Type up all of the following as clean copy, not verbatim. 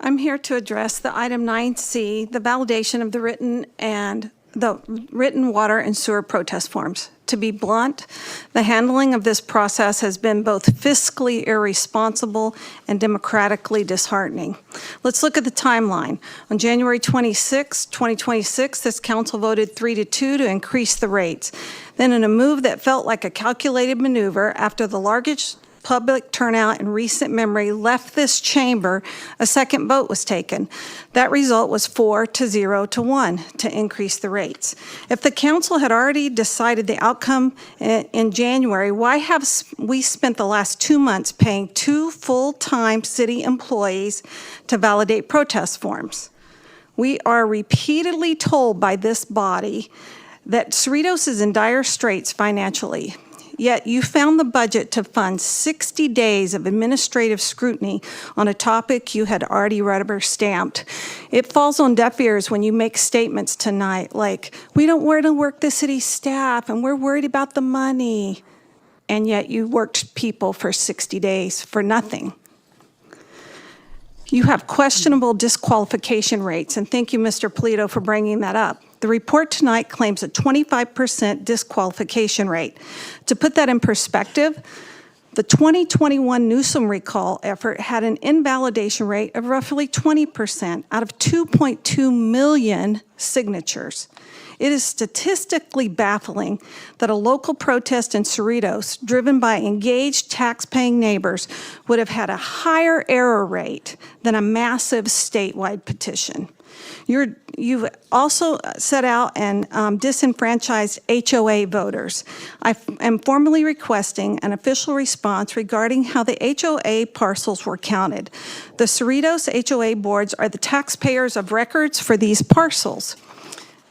I'm here to address the item 9C, the validation of the written water and sewer protest forms. To be blunt, the handling of this process has been both fiscally irresponsible and democratically disheartening. Let's look at the timeline. On January 26, 2026, this council voted 3-2 to increase the rates. Then in a move that felt like a calculated maneuver, after the largest public turnout in recent memory left this chamber, a second vote was taken. That result was 4-0-1 to increase the rates. If the council had already decided the outcome in January, why have we spent the last 2 months paying 2 full-time city employees to validate protest forms? We are repeatedly told by this body that Cerritos is in dire straits financially. Yet you found the budget to fund 60 days of administrative scrutiny on a topic you had already rubber stamped. It falls on deaf ears when you make statements tonight like, we don't want to work the city staff and we're worried about the money. And yet you worked people for 60 days for nothing. You have questionable disqualification rates, and thank you, Mr. Polito, for bringing that up. The report tonight claims a 25% disqualification rate. To put that in perspective, the 2021 Newsom recall effort had an invalidation rate of roughly 20% out of 2.2 million signatures. It is statistically baffling that a local protest in Cerritos, driven by engaged tax-paying neighbors, would have had a higher error rate than a massive statewide petition. You've also set out and disenfranchised HOA voters. I am formally requesting an official response regarding how the HOA parcels were counted. The Cerritos HOA boards are the taxpayers of records for these parcels.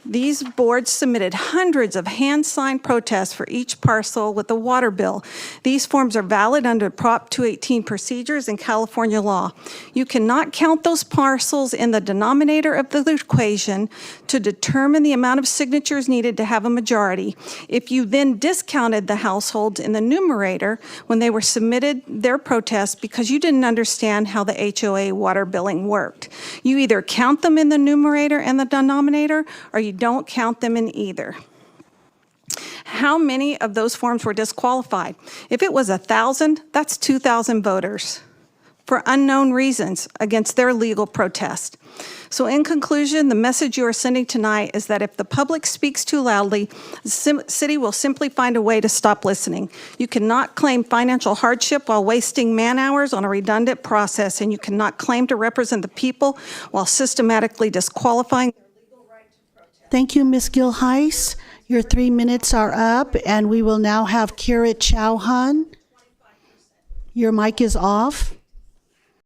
These boards submitted hundreds of hand-signed protests for each parcel with a water bill. These forms are valid under Prop 218 procedures in California law. You cannot count those parcels in the denominator of the equation to determine the amount of signatures needed to have a majority. If you then discounted the households in the numerator when they were submitted their protests because you didn't understand how the HOA water billing worked. You either count them in the numerator and the denominator, or you don't count them in either. How many of those forms were disqualified? If it was 1,000, that's 2,000 voters for unknown reasons against their legal protest. So in conclusion, the message you are sending tonight is that if the public speaks too loudly, the city will simply find a way to stop listening. You cannot claim financial hardship while wasting man-hours on a redundant process, and you cannot claim to represent the people while systematically disqualifying. Thank you, Ms. Gilheis. Your 3 minutes are up, and we will now have Kirit Chauhan. Your mic is off.